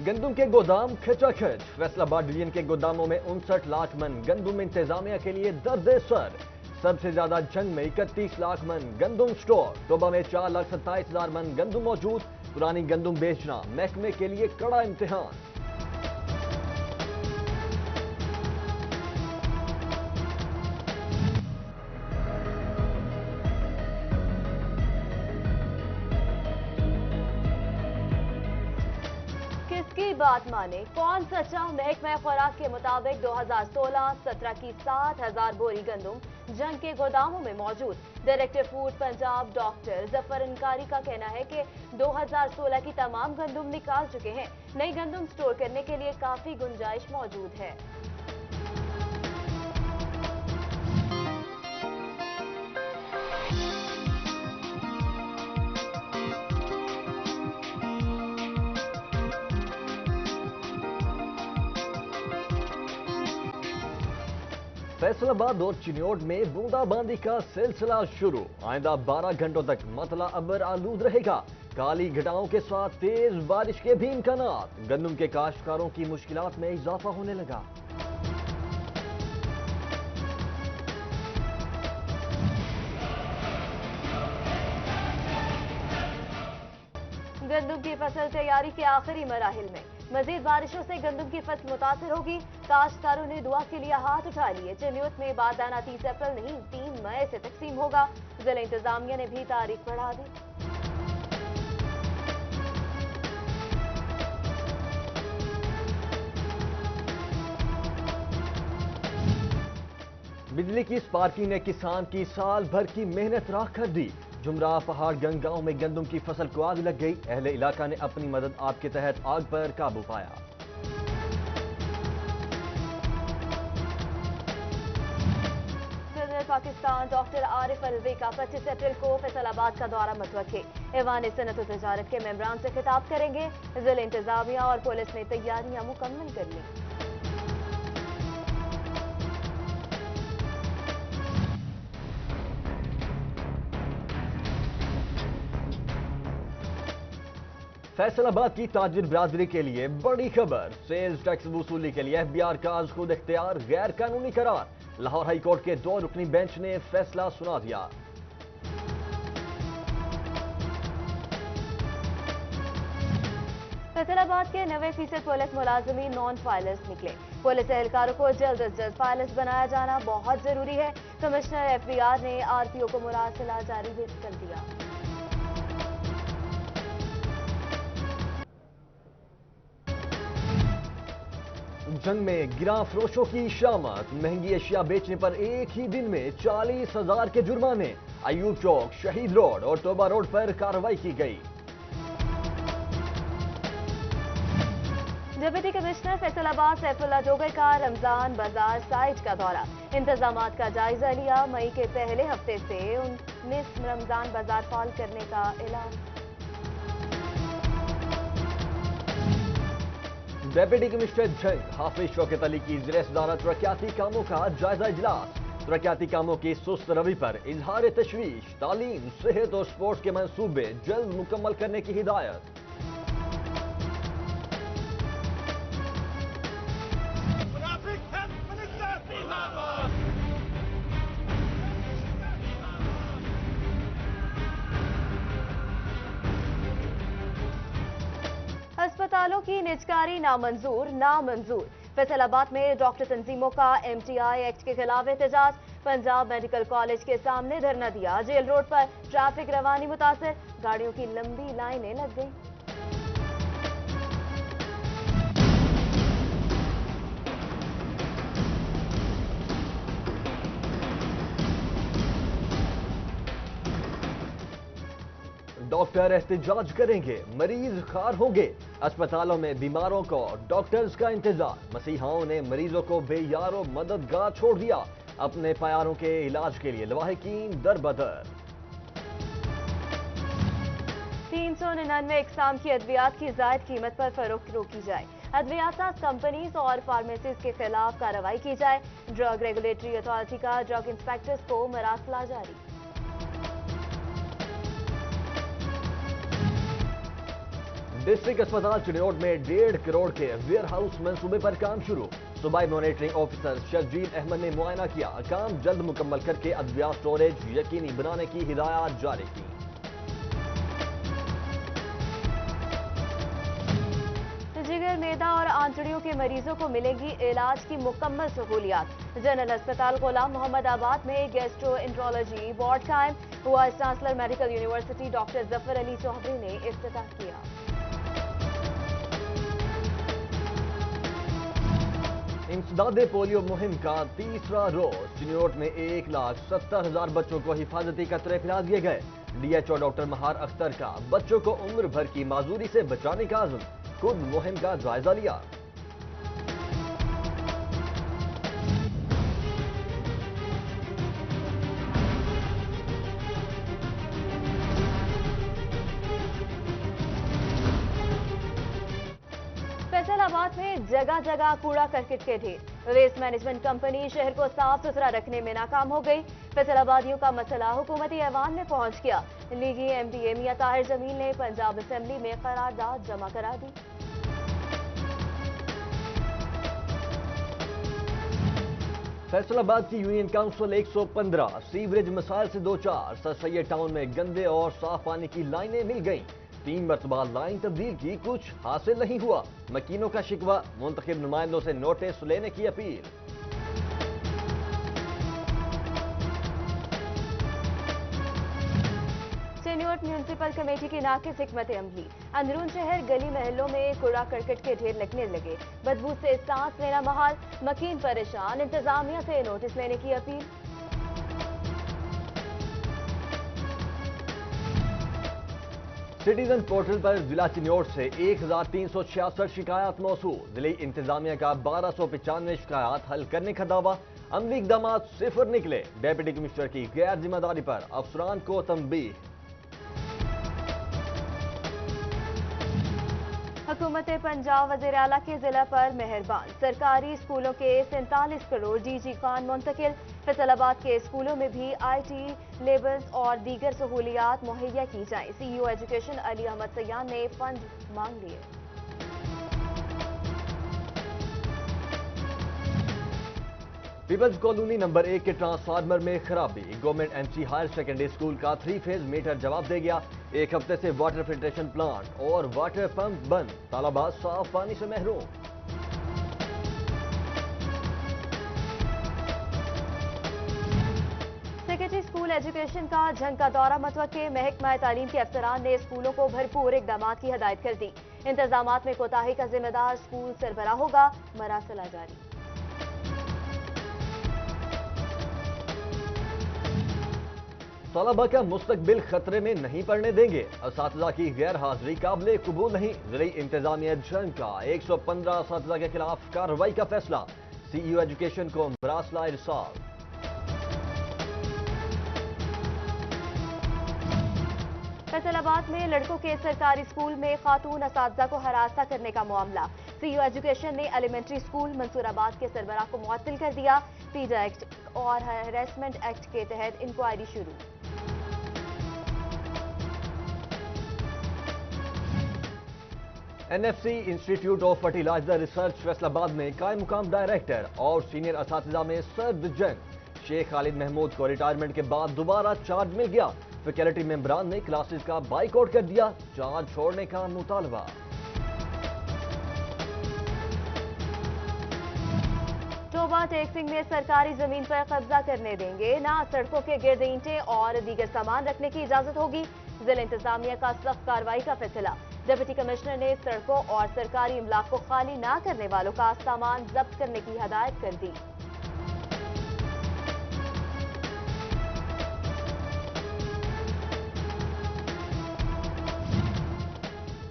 गंदम के गोदाम खचाखच। फैसलाबाद डिवीजन के गोदामों में 59 लाख मन गंदम इंतजामिया के लिए दर्द सर। सबसे ज्यादा जंग में 31 लाख मन गंदम स्टोर। तोबा में 4,27,000 मन गंदम मौजूद। पुरानी गंदम बेचना महकमे के लिए कड़ा इम्तिहान। किसकी बात माने, कौन सच्चा? महकमा खुराक के मुताबिक 2016-17 की 60,000 बोरी गंदम जंग के गोदामों में मौजूद। Director food Punjab doctor Zafar Ankari का कहना है कि 2016 की तमाम गंदम निकाल चुके हैं। नई गंदम स्टोर करने के लिए काफी गुंजाइश मौजूद है। फैसलाबाद और चिन्योट में बूंदाबांदी का सिलसिला शुरू। आइंदा 12 घंटों तक मतला अबर आलूद रहेगा। काली घटाओं के साथ तेज बारिश के भी इम्कानात। गंदम के काश्तकारों की मुश्किलात में इजाफा होने लगा। गंदम की फसल तैयारी के आखिरी मराहिल में। मजीद बारिशों से गंदम की फसल मुतासर होगी। काश्तकारों ने दुआ के लिए हाथ उठा लिए। चिन्योट में बारदाना 30 अप्रैल नहीं 3 मई से तकसीम होगा। जिला इंतजामिया ने भी तारीख बढ़ा दी। बिजली की स्पार्किंग ने किसान की साल भर की मेहनत राख कर दी। जुमरा पहाड़ गंग गांव में गंदम की फसल को आग लग गई। अहले इलाका ने अपनी मदद आप के तहत आग पर काबू पाया। सदर पाकिस्तान डॉक्टर आरिफ अलवी का 25 अप्रैल को फैसलाबाद का दौरा मुतवक्किल। ऐवान सनत और तजारत के मेंबरान से खिताब करेंगे। जिला इंतजामिया और पुलिस ने तैयारियां मुकम्मल कर ली। फैसलाबाद की ताजिर बिरादरी के लिए बड़ी खबर। सेल्स टैक्स वसूली के लिए FBI का आज खुद इख्तियार गैर कानूनी करार। लाहौर हाई कोर्ट के 2 रुकनी बेंच ने फैसला सुना दिया। फैसलाबाद के 90% पुलिस मुलाजमी नॉन फाइलर्स निकले। पुलिस एहलकारों को जल्द अज जल्द फाइलर्स बनाया जाना बहुत जरूरी है। कमिश्नर FBI ने RPO को मुरासिला जारी भी कर दिया। जंग में गिरा फरोशों की शामत। महंगी अशिया बेचने पर एक ही दिन में 40,000 के जुर्माने। अयूब चौक, शहीद रोड और तोबा रोड पर कार्रवाई की गई। डिप्टी कमिश्नर फैसलाबाद सैफुल्लाह जोगर का रमजान बाजार साइट का दौरा। इंतजामात का जायजा लिया। मई के पहले हफ्ते से 19 रमजान बाजार फाल करने का ऐलान। डेप्यूटी कमिश्नर जंग हाफिज शौकत अली की ज़िले सदारत तरक्याती कामों का जायजा इजलास। तरक्याती कामों की सुस्त रवि पर इजहार तशवीश। तालीम, सेहत और स्पोर्ट्स के मंसूबे जल्द मुकम्मल करने की हिदायत। अस्पतालों की निजकारी नामंजूर। फैसलाबाद में डॉक्टर तंजीमों का MTI एक्ट के खिलाफ एहतजाज। पंजाब मेडिकल कॉलेज के सामने धरना दिया। जेल रोड पर ट्रैफिक रवानी मुतासर। गाड़ियों की लंबी लाइनें लग गई। डॉक्टर एहतजाज करेंगे, मरीज खार होंगे। अस्पतालों में बीमारों को डॉक्टर्स का इंतजार। मसीहाओं ने मरीजों को बेयारो मददगार छोड़ दिया। अपने प्यारों के इलाज के लिए लवाहिकीन दर बदर। 399 इकसाम की अद्वियात की जायद कीमत पर फरोख्त रोकी जाए। अद्वियात कंपनीज और फार्मेसीज के खिलाफ कार्रवाई की जाए। ड्रग रेगुलेटरी अथॉरिटी का ड्रग इंस्पेक्टर्स को मरासला जारी। डिस्ट्रिक्ट अस्पताल चिन्नौट में 1.5 करोड़ के वेयर हाउस मंसूबे पर काम शुरू। सूबाई मॉनिटरिंग ऑफिसर शर्जील अहमद ने मुआयना किया, काम जल्द मुकम्मल करके अद्विया स्टोरेज यकीनी बनाने की हिदायत जारी की। जिगर, मैदा और आंतड़ियों के मरीजों को मिलेगी इलाज की मुकम्मल सहूलियात। जनरल अस्पताल गुलाम मोहम्मद आबाद में गैस्ट्रोएंट्रोलॉजी वार्ड कायम। Vice chancellor medical university doctor Zafar Ali Chaudhry ने इफ्तिताह किया। इंसदादे पोलियो मुहिम का तीसरा रोज चिन्नौट में 1,70,000 बच्चों को हिफाजती कतरे पिला दिए गए। डीएचओ डॉक्टर महार अख्तर का बच्चों को उम्र भर की माजूरी से बचाने का आज़म, खुद मुहिम का जायजा लिया। फैसलाबाद में जगह जगह कूड़ा करकट के ढेर। वेस्ट मैनेजमेंट कंपनी शहर को साफ सुथरा रखने में नाकाम हो गई। फैसलाबादियों का मसला हुकूमती ऐवान में पहुंच गया। लीगी एमपीए मियां ताहिर जमील ने पंजाब असेंबली में करारदाद जमा करा दी। फैसलाबाद की यूनियन काउंसिल 115 सीवरेज मसाइल से दो चार। सर सैयद टाउन में गंदे और साफ पानी की लाइनें मिल गईं। 3 मरतबा लाइन तब्दील की, कुछ हासिल नहीं हुआ। मकीनों का शिकवा, मुंतखब नुमाइंदों से नोटिस लेने की अपील। चिन्नौट म्यूनिसिपल कमेटी की नाकिस हिकमत अमली। अंदरून शहर गली महलों में कूड़ा करकट के ढेर लगने लगे। बदबू से सांस लेना महाल, मकीन परेशान। इंतजामिया से नोटिस लेने की अपील। सिटीजन पोर्टल पर जिला चिन्नौट से 1,366 शिकायत मौसूल। जिले इंतजामिया का 1,295 शिकायत हल करने का दावा। अमली इकदाम सिफर निकले। डेप्यूटी कमिश्नर की गैर जिम्मेदारी पर अफसरान को तंबीह। हुकूमत पंजाब वज़ीर आला के जिला पर मेहरबान। सरकारी स्कूलों के 47 करोड़ डीजी खान मुंतकिल। फैसलाबाद के स्कूलों में भी आईटी, लेबल्स और दीगर सहूलियात मुहैया की जाए। सीईओ एजुकेशन अली अहमद सयान ने फंड मांग लिए। पीपल्स कॉलोनी नंबर 1 के ट्रांसफार्मर में खराबी। Government MC higher secondary school का 3 फेज मीटर जवाब दे गया। 1 हफ्ते से वाटर फिल्ट्रेशन प्लांट और वाटर पंप बंद। तालाबाद साफ पानी से महरूम। सेक्रेटरी स्कूल एजुकेशन का जंग का दौरा मुतवक्के। महकमा तालीम के अफसरान ने स्कूलों को भरपूर इकदाम की हदायत कर दी। इंतजामात में कोताही का जिम्मेदार स्कूल सरबराह होगा। मरासला जारी। तलबा का मुस्तकबिल खतरे में नहीं पड़ने देंगे। असातिज़ा की गैर हाजिरी काबिल कबूल नहीं। जिले इंतजामिया जंग का 115 असातिज़ा के खिलाफ कार्रवाई का फैसला। सीईओ एजुकेशन को मरासला इरसाल। फैसलाबाद में लड़कों के सरकारी स्कूल में खातून असातिज़ा को हरासा करने का मामला। सीईओ एजुकेशन ने एलिमेंट्री स्कूल मंसूराबाद के सरबराह को मुअत्तल कर दिया। पीडा एक्ट और हैरेसमेंट एक्ट के तहत इंक्वायरी शुरू। NFC institute of fertilizer research Faisalabad में कायम मुकाम डायरेक्टर और सीनियर असातिज़ा में सर्द जंग। शेख खालिद महमूद को रिटायरमेंट के बाद दोबारा चार्ज मिल गया। फैकल्टी मेंबरान ने क्लासेस का बाइकआउट कर दिया। चार्ज छोड़ने का मुतालबा। टोबा टेक्सिंग में सरकारी जमीन पर कब्जा करने देंगे ना। सड़कों के गिर्द ईंटें और दीगर सामान रखने की इजाजत होगी। जिला इंतजामिया का सख्त कार्रवाई का फैसला। डिप्टी कमिश्नर ने सड़कों और सरकारी इमलाक को खाली ना करने वालों का सामान जब्त करने की हदायत कर दी।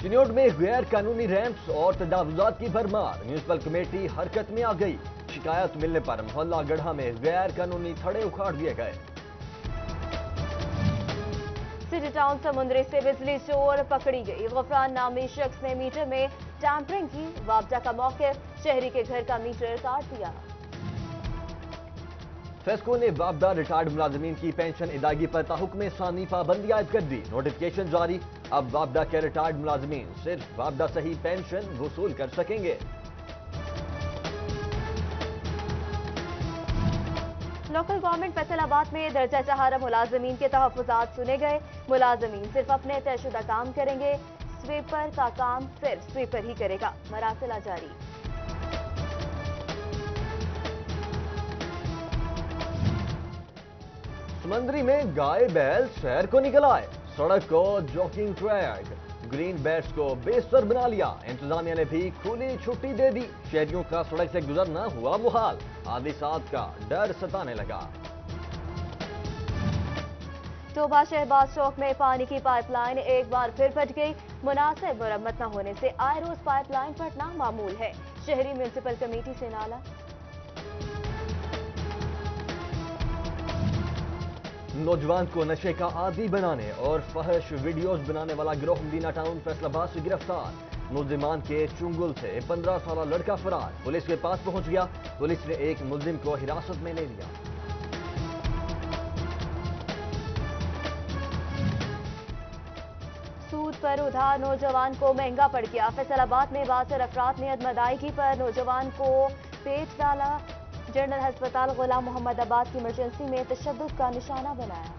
चिन्नौट में गैर कानूनी रैंप्स और तजावुजात की भरमार। म्यूनिसिपल कमेटी हरकत में आ गई। शिकायत मिलने पर मोहल्ला गढ़ा में गैर कानूनी थड़े उखाड़ दिए गए। सिटी टाउन समुद्री से बिजली चोर पकड़ी गई। गफरान नामी शख्स ने मीटर में टैंपरिंग की। मुआवजा का मौके शहरी के घर का मीटर काट दिया। फेस्को ने वापदा रिटायर्ड मुलाजमीन की पेंशन अदायगी पर ताहुक्म सानी पाबंदी आयद कर दी। नोटिफिकेशन जारी। अब वापदा के रिटायर्ड मुलाजमीन सिर्फ वापदा से ही पेंशन वसूल कर सकेंगे। लोकल गवर्नमेंट फैसलाबाद में दर्जा चहारा मुलाजमीन के तहफ़्फ़ुज़ात सुने गए। मुलाजमीन सिर्फ अपने तयशुदा काम करेंगे। स्वीपर का काम सिर्फ स्वीपर ही करेगा। मरासिला जारी। समंदरी में गाय बैल शहर को निकल आए। सड़क को जॉगिंग ट्रैक, ग्रीन बेल्ट्स को बेहतर बना लिया। इंतजामिया ने भी खुली छुट्टी दे दी। शहरियों का सड़क से गुजरना हुआ मुहाल। हादिसात का डर सताने लगा। टोबा शहबाज चौक में पानी की पाइपलाइन एक बार फिर फट गई। मुनासिब मरम्मत न होने से आए रोज पाइपलाइन फटना मामूल है। शहरी म्यूनिसिपल कमेटी से नाला। नौजवान को नशे का आदी बनाने और फहश वीडियोस बनाने वाला गिरोह मदीना टाउन फैसलाबाद से गिरफ्तार। मुलजिमान के चुंगुल से 15 साल लड़का फरार। पुलिस के पास पहुंच गया। पुलिस ने एक मुलजिम को हिरासत में ले लिया। सूद पर उधार नौजवान को महंगा पड़ गया। फैसलाबाद में बासर अफराद ने अदम अदायगी पर नौजवान को पेट डाला। जनरल अस्पताल गुलाम मोहम्मद आबाद की इमरजेंसी में तशद्दुद का निशाना बनाया।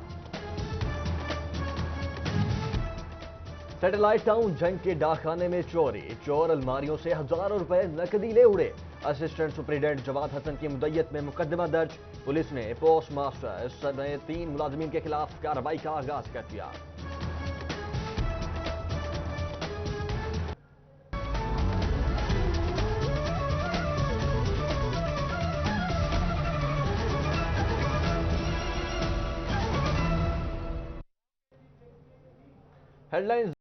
सैटेलाइट टाउन जंग के डाकखाने में चोरी। चोर अलमारियों से हजारों रुपए नकदी ले उड़े। असिस्टेंट सुपरिटेंडेंट जवाद हसन की मुद्दत में मुकदमा दर्ज। पुलिस ने पोस्ट मास्टर समेत 3 मुलाजमीन के खिलाफ कार्रवाई का आगाज कर दिया। हेडलाइंस